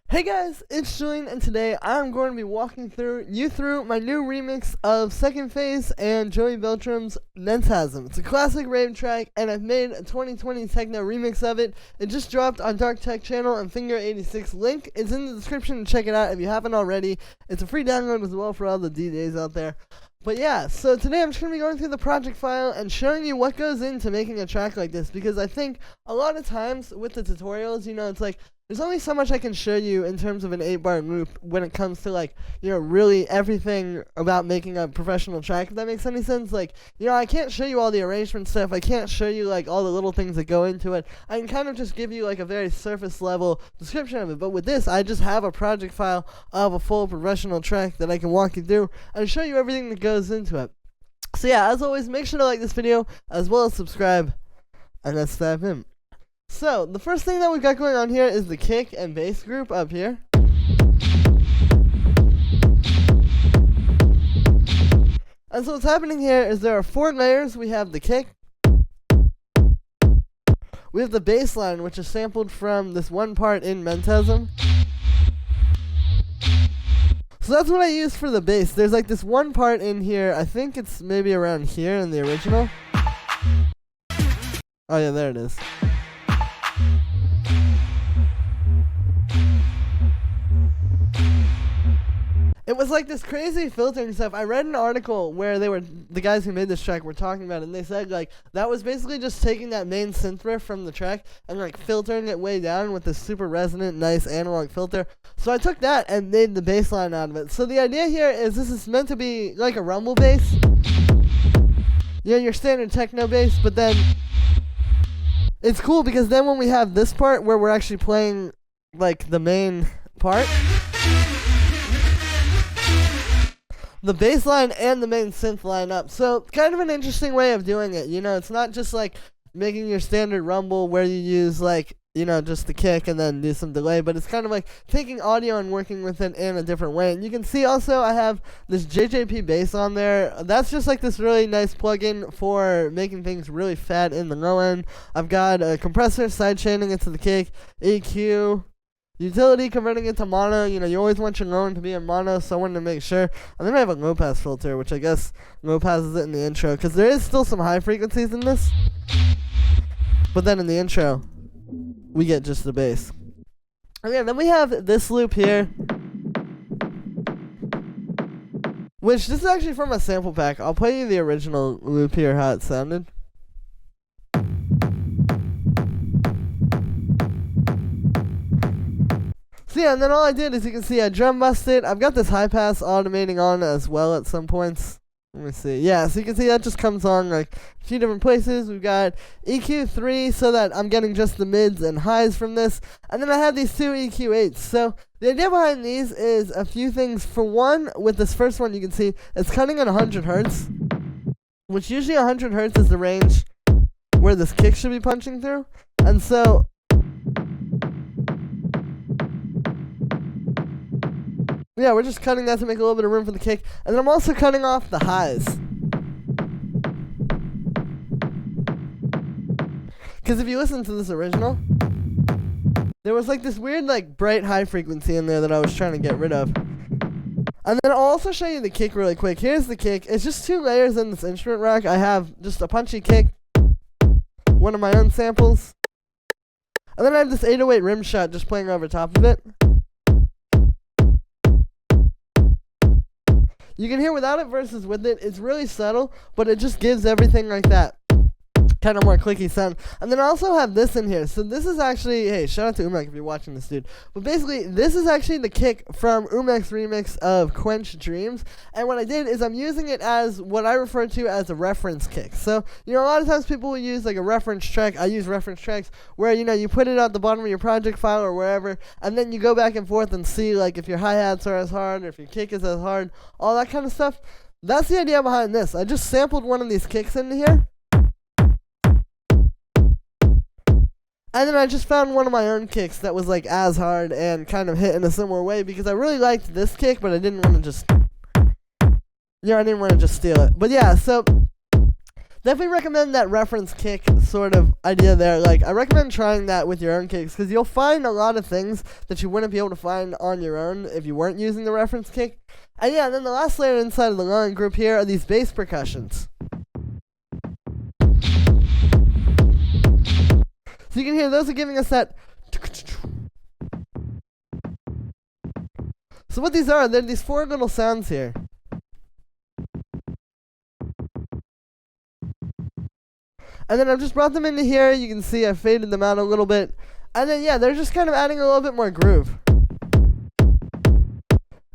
Hey guys, it's Julien, and today I'm going to be walking you through my new remix of Second Phase and Joey Beltram's Mentasm. It's a classic rave track, and I've made a 2020 techno remix of it. It just dropped on Dark Tech channel and Finger86. Link is in the description to check it out if you haven't already. It's a free download as well for all the DJs out there. But yeah, so today I'm just going to be going through the project file and showing you what goes into making a track like this, because I think a lot of times with the tutorials, it's like, there's only so much I can show you in terms of an 8-bar loop when it comes to, really everything about making a professional track, if that makes any sense. I can't show you all the arrangement stuff. I can't show you, all the little things that go into it. I can kind of just give you, a very surface-level description of it. But with this, I just have a project file of a full professional track that I can walk you through and show you everything that goes into it. So yeah, as always, make sure to like this video, as well as subscribe, and let's dive in. So, the first thing that we've got going on here is the kick and bass group up here. And so what's happening here is there are 4 layers. We have the kick. We have the bass line, which is sampled from this one part in Mentasm. So that's what I use for the bass. There's this one part in here. I think it's maybe around here in the original. Oh yeah, there it is. It was this crazy filtering stuff. I read an article where the guys who made this track were talking about it, and they said that was basically just taking that main synth riff from the track and filtering it way down with this super resonant, nice analog filter. So I took that and made the bass line out of it. So the idea here is this is meant to be like a rumble bass. Your standard techno bass, but then it's cool because then when we have this part where we're actually playing the main part, the bass line and the main synth line up. So kind of an interesting way of doing it. It's not just making your standard rumble where you use just the kick and then do some delay, but it's kind of taking audio and working with it in a different way. And you can see also I have this JJP bass on there. That's just this really nice plugin for making things really fat in the low end. I've got a compressor side chaining it to the kick, EQ, utility converting it to mono. You always want your low end to be in mono, so I wanted to make sure. And then I have a low pass filter, which I guess low passes it in the intro, because there is still some high frequencies in this. But then in the intro, we get just the bass. Okay, then we have this loop here, which this is actually from a sample pack. I'll play you the original loop here, how it sounded. So yeah, and then all I did is you can see I drum bussed it. I've got this high pass automating on as well at some points. Let me see. Yeah, so you can see that just comes on a few different places. We've got EQ3 so that I'm getting just the mids and highs from this. And then I have these 2 EQ8s. So the idea behind these is a few things. For one, with this first one you can see it's cutting at 100 hertz, which usually 100 hertz is the range where this kick should be punching through. And so yeah, we're just cutting that to make a little bit of room for the kick. And then I'm also cutting off the highs, because if you listen to this original, there was this weird bright high frequency in there that I was trying to get rid of. And then I'll also show you the kick really quick. Here's the kick. It's just 2 layers in this instrument rack. I have just a punchy kick, one of my own samples, and then I have this 808 rim shot just playing over top of it. You can hear without it versus with it. It's really subtle, but it just gives everything that kind of more clicky sound. And then I also have this in here. So this is actually, hey, shout out to Umek if you're watching this, dude. But basically, this is actually the kick from Umek's remix of Quench Dreams. And what I did is I'm using it as what I refer to as a reference kick. So, a lot of times people will use a reference track. I use reference tracks where, you put it at the bottom of your project file or wherever, and then you go back and forth and see, if your hi-hats are as hard or if your kick is as hard, all that kind of stuff. That's the idea behind this. I just sampled one of these kicks into here. And then I just found one of my own kicks that was as hard and kind of hit in a similar way, because I really liked this kick, but I didn't want to just, I didn't want to just steal it. But yeah, so definitely recommend that reference kick sort of idea there. Like, I recommend trying that with your own kicks, because you'll find a lot of things that you wouldn't be able to find on your own if you weren't using the reference kick. And yeah, and then the last layer inside of the low end group here are these bass percussions. So you can hear those are giving us that. So what these are, they're these 4 little sounds here. And then I've just brought them into here. You can see I faded them out a little bit. And then, yeah, they're just kind of adding a little bit more groove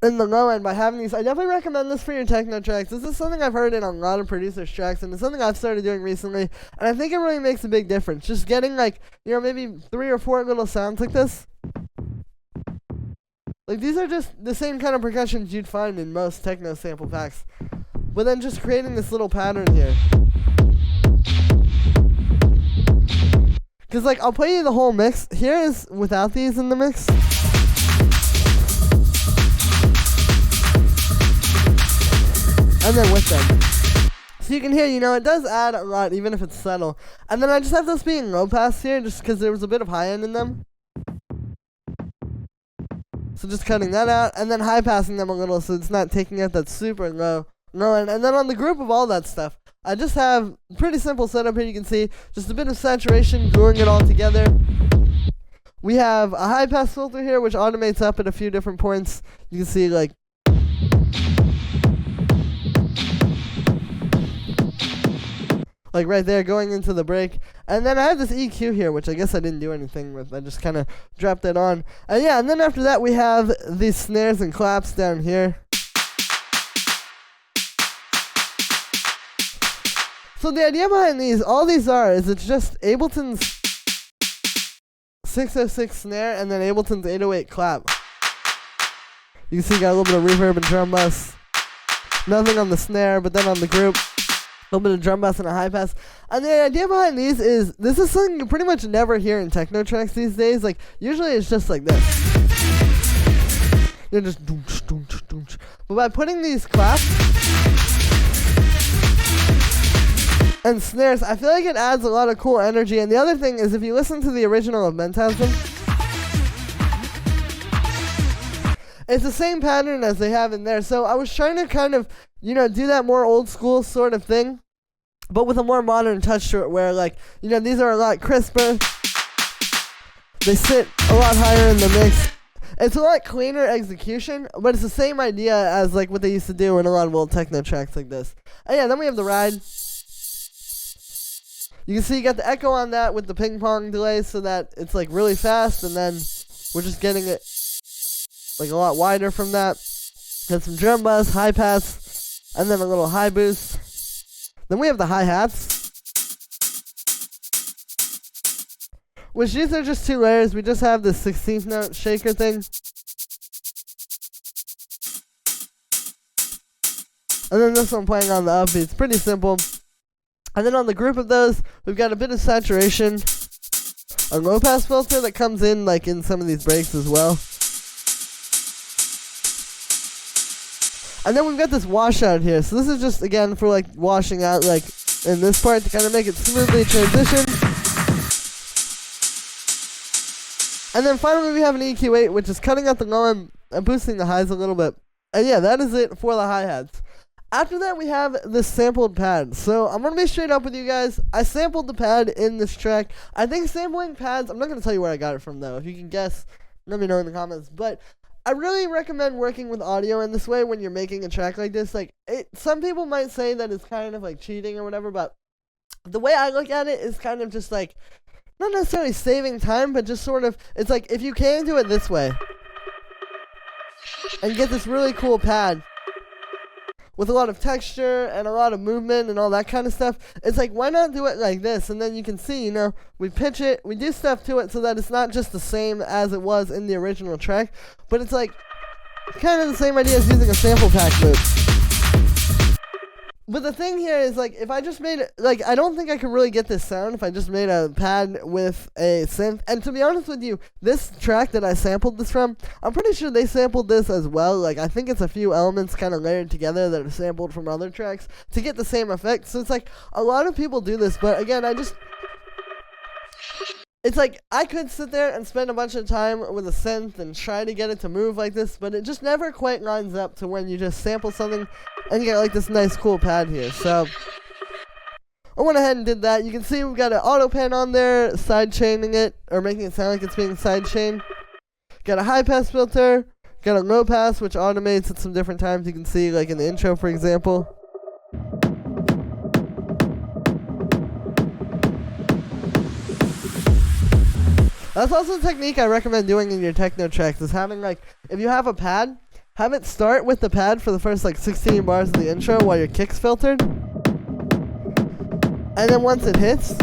in the low end by having these. I definitely recommend this for your techno tracks. This is something I've heard in a lot of producers' tracks, and it's something I've started doing recently. And I think it really makes a big difference. Just getting, like, you know, maybe 3 or 4 little sounds like this. Like, these are just the same kind of percussions you'd find in most techno sample packs. But then just creating this little pattern here. Because, like, I'll play you the whole mix. Here is without these in the mix. And then with them. So you can hear, you know, it does add a lot, even if it's subtle. And then I just have those being low pass here, just because there was a bit of high end in them. So just cutting that out, and then high passing them a little so it's not taking out that super low end. And then on the group of all that stuff, I just have pretty simple setup here. You can see just a bit of saturation, gluing it all together. We have a high pass filter here, which automates up at a few different points. You can see, like, right there going into the break. And then I have this EQ here, which I guess I didn't do anything with. I just kind of dropped it on. And yeah, and then after that we have these snares and claps down here. So the idea behind these, all these are, is it's just Ableton's 606 snare and then Ableton's 808 clap. You can see you got a little bit of reverb and drum bass. Nothing on the snare, but then on the group, a little bit of drum bass and a high pass. And the idea behind these is, this is something you pretty much never hear in techno tracks these days. Like, usually it's just like this. You're just doonch, doonch, doonch. But by putting these claps and snares, I feel like it adds a lot of cool energy. And the other thing is, if you listen to the original of Mentasm, it's the same pattern as they have in there. So I was trying to kind of, you know, do that more old school sort of thing, but with a more modern touch to it, where, like, you know, these are a lot crisper. They sit a lot higher in the mix. It's a lot cleaner execution, but it's the same idea as, like, what they used to do in a lot of old techno tracks like this. And yeah, then we have the ride. You can see you got the echo on that with the ping pong delay, so that it's, like, really fast, and then we're just getting it, like, a lot wider from that. Got some drum bass, high pass, and then a little high boost. Then we have the hi-hats, which these are just 2 layers. We just have this 16th note shaker thing. And then this one playing on the upbeat. It's pretty simple. And then on the group of those, we've got a bit of saturation, a low pass filter that comes in, like, in some of these breaks as well. And then we've got this washout here. So this is just, again, for, like, washing out, like, in this part to kind of make it smoothly transition. And then finally we have an EQ8, which is cutting out the low and boosting the highs a little bit. And yeah, that is it for the hi-hats. After that, we have this sampled pad. So I'm going to be straight up with you guys. I sampled the pad in this track. I think sampling pads, I'm not going to tell you where I got it from, though. If you can guess, let me know in the comments. But I really recommend working with audio in this way when you're making a track like this. Like, some people might say that it's kind of like cheating or whatever, but the way I look at it is kind of just like, not necessarily saving time, but just sort of, it's like, if you can do it this way and get this really cool pad with a lot of texture and a lot of movement and all that kind of stuff, it's like, why not do it like this? And then you can see, you know, we pitch it, we do stuff to it so that it's not just the same as it was in the original track, but it's like kind of the same idea as using a sample pack loop. But the thing here is, like, if I just made it, like, I don't think I could really get this sound if I just made a pad with a synth. And to be honest with you, this track that I sampled this from, I'm pretty sure they sampled this as well. Like, I think it's a few elements kind of layered together that are sampled from other tracks to get the same effect. So it's like, a lot of people do this, but again, it's like, I could sit there and spend a bunch of time with a synth and try to get it to move like this, but it just never quite lines up to when you just sample something and you get like this nice cool pad here. So I went ahead and did that. You can see we've got an auto pan on there, side chaining it, or making it sound like it's being side chained. Got a high pass filter, got a low pass which automates at some different times. You can see like in the intro, for example. That's also a technique I recommend doing in your techno tracks, is having, like, if you have a pad, have it start with the pad for the first, like, 16 bars of the intro while your kick's filtered. And then once it hits,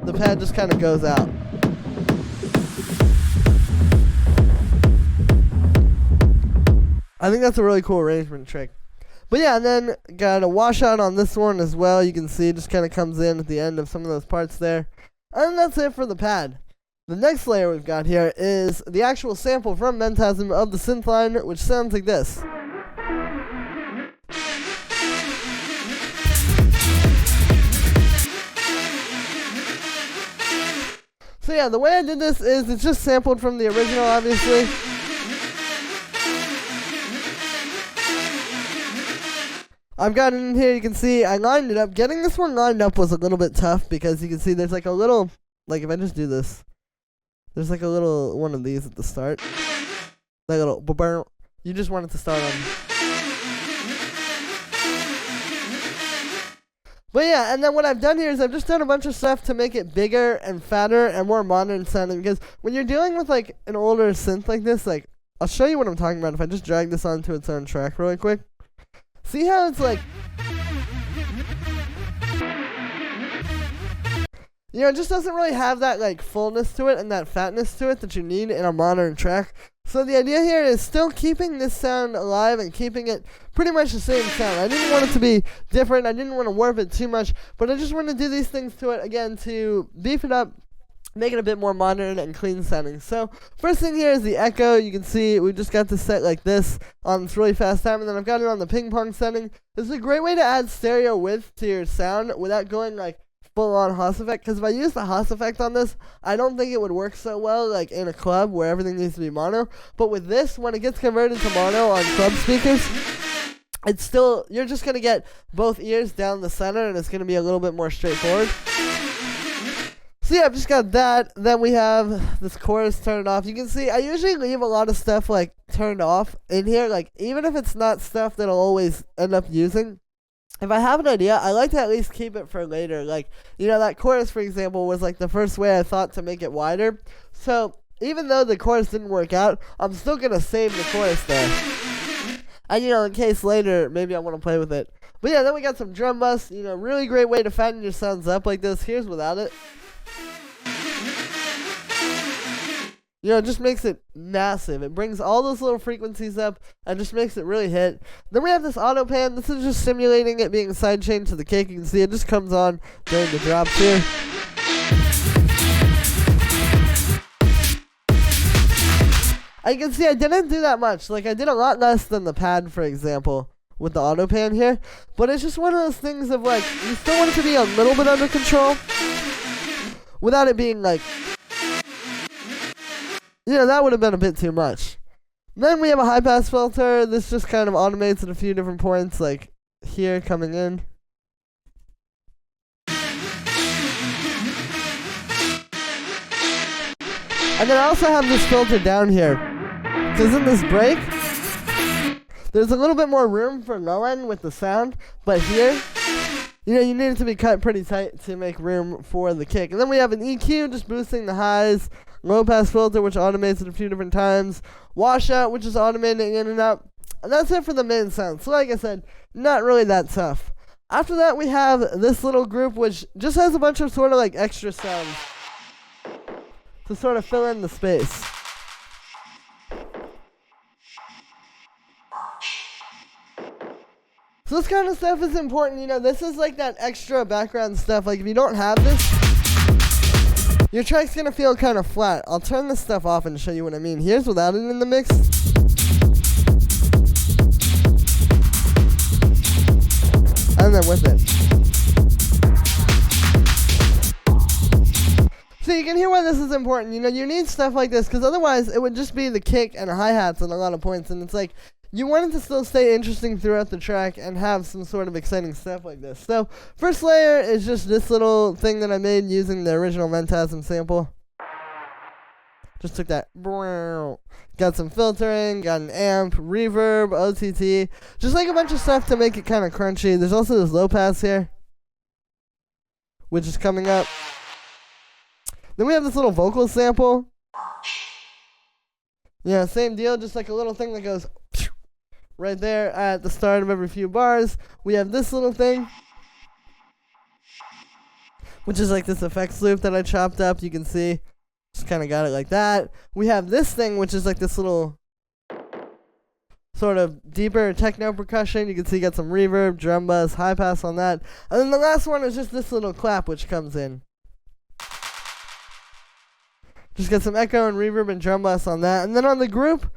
the pad just kind of goes out. I think that's a really cool arrangement trick. But yeah, and then got a washout on this one as well. You can see it just kind of comes in at the end of some of those parts there. And that's it for the pad. The next layer we've got here is the actual sample from Mentasm of the synth line, which sounds like this. So yeah, the way I did this is it's just sampled from the original, obviously. I've got it in here, you can see I lined it up. Getting this one lined up was a little bit tough because you can see there's like a little, like if I just do this, there's like a little one of these at the start. Like a little, you just want it to start on. But yeah, and then what I've done here is I've just done a bunch of stuff to make it bigger and fatter and more modern sounding, because when you're dealing with like an older synth like this, like, I'll show you what I'm talking about if I just drag this onto its own track really quick. See how it's like, you know, it just doesn't really have that like fullness to it and that fatness to it that you need in a modern track. So the idea here is still keeping this sound alive and keeping it pretty much the same sound. I didn't want it to be different. I didn't want to warp it too much, but I just want to do these things to it again to beef it up, make it a bit more modern and clean sounding. So first thing here is the echo. You can see we just got this set like this on this really fast time, and then I've got it on the ping pong setting. This is a great way to add stereo width to your sound without going like full on Haas effect, because if I use the Haas effect on this, I don't think it would work so well like in a club where everything needs to be mono. But with this, when it gets converted to mono on club speakers, it's still, you're just going to get both ears down the center and it's going to be a little bit more straightforward. So yeah, I've just got that. Then we have this chorus turned off. You can see I usually leave a lot of stuff like turned off in here, like even if it's not stuff that I'll always end up using. If I have an idea, I like to at least keep it for later. Like, you know, that chorus, for example, was like the first way I thought to make it wider. So even though the chorus didn't work out, I'm still going to save the chorus there. And, you know, in case later, maybe I want to play with it. But yeah, then we got some drum bus. You know, really great way to fatten your sounds up like this. Here's without it. You know, it just makes it massive. It brings all those little frequencies up and just makes it really hit. Then we have this auto pan. This is just simulating it being sidechained to the kick. You can see it just comes on during the drops here. And you can see I didn't do that much. Like, I did a lot less than the pad, for example, with the auto pan here. But it's just one of those things of, like, you still want it to be a little bit under control without it being, like, you know, that would have been a bit too much. Then we have a high pass filter. This just kind of automates at a few different points, like here coming in. And then I also have this filter down here. Because in this break, there's a little bit more room for low end with the sound, but here, you know, you need it to be cut pretty tight to make room for the kick. And then we have an EQ just boosting the highs. Low pass filter, which automates it a few different times. Washout, which is automating in and out. And that's it for the main sound. So like I said, not really that tough. After that, we have this little group, which just has a bunch of sort of like extra sounds to sort of fill in the space. So this kind of stuff is important, you know, this is like that extra background stuff. Like if you don't have this, your track's gonna feel kind of flat. I'll turn this stuff off and show you what I mean. Here's without it in the mix. And then with it. So you can hear why this is important. You know, you need stuff like this because otherwise it would just be the kick and hi-hats at a lot of points. And it's like, you want it to still stay interesting throughout the track and have some sort of exciting stuff like this. So first layer is just this little thing that I made using the original Mentasm sample. Just took that. Got some filtering, got an amp, reverb, OTT. Just like a bunch of stuff to make it kind of crunchy. There's also this low pass here, which is coming up. Then we have this little vocal sample. Yeah, same deal, just like a little thing that goes right there at the start of every few bars. We have this little thing, which is like this effects loop that I chopped up. You can see, just kind of got it like that. We have this thing, which is like this little sort of deeper techno percussion. You can see got some reverb, drum buzz, high pass on that. And then the last one is just this little clap, which comes in. Just got some echo and reverb and drum bass on that. And then on the group,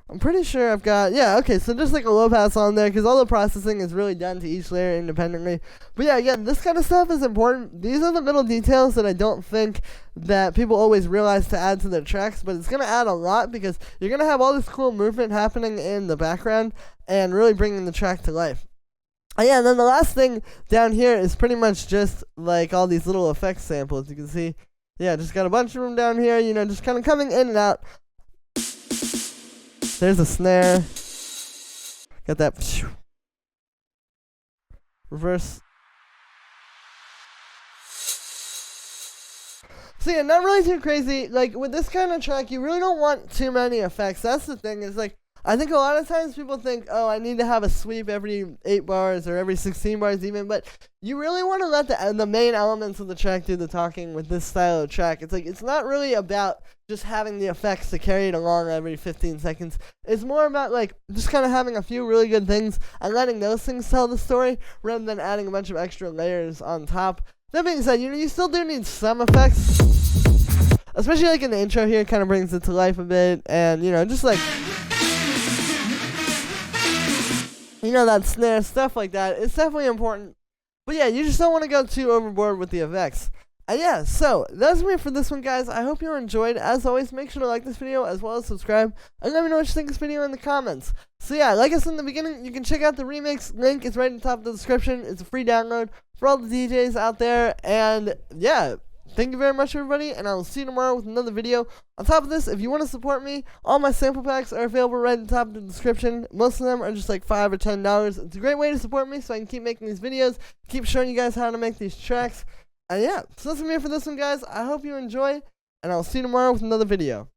I'm pretty sure I've got, yeah, okay, so just like a low pass on there because all the processing is really done to each layer independently. But yeah, again, this kind of stuff is important. These are the little details that I don't think that people always realize to add to their tracks, but it's going to add a lot because you're going to have all this cool movement happening in the background and really bringing the track to life. Yeah, and then the last thing down here is pretty much just like all these little effects samples. You can see. Yeah, just got a bunch of them down here, you know, just kind of coming in and out. There's a snare. Got that. Reverse. So yeah, not really too crazy. Like, with this kind of track, you really don't want too many effects. That's the thing, is like, I think a lot of times people think, oh, I need to have a sweep every 8 bars or every 16 bars even, but you really want to let the main elements of the track do the talking with this style of track. It's like, it's not really about just having the effects to carry it along every 15 seconds. It's more about like just kind of having a few really good things and letting those things tell the story rather than adding a bunch of extra layers on top. That being said, you know, you still do need some effects, especially like in the intro here. It kind of brings it to life a bit, and you know, just like, you know, that snare, stuff like that. It's definitely important. But yeah, you just don't want to go too overboard with the effects. And yeah, so that's me for this one, guys. I hope you enjoyed. As always, make sure to like this video as well as subscribe. And let me know what you think of this video in the comments. So yeah, like I said in the beginning, you can check out the remix. Link is right at the top of the description. It's a free download for all the DJs out there. And yeah, thank you very much, everybody, and I will see you tomorrow with another video. On top of this, if you want to support me, all my sample packs are available right at the top of the description. Most of them are just like $5 or $10. It's a great way to support me so I can keep making these videos, keep showing you guys how to make these tracks. And yeah, so that's me for this one, guys. I hope you enjoy, and I'll see you tomorrow with another video.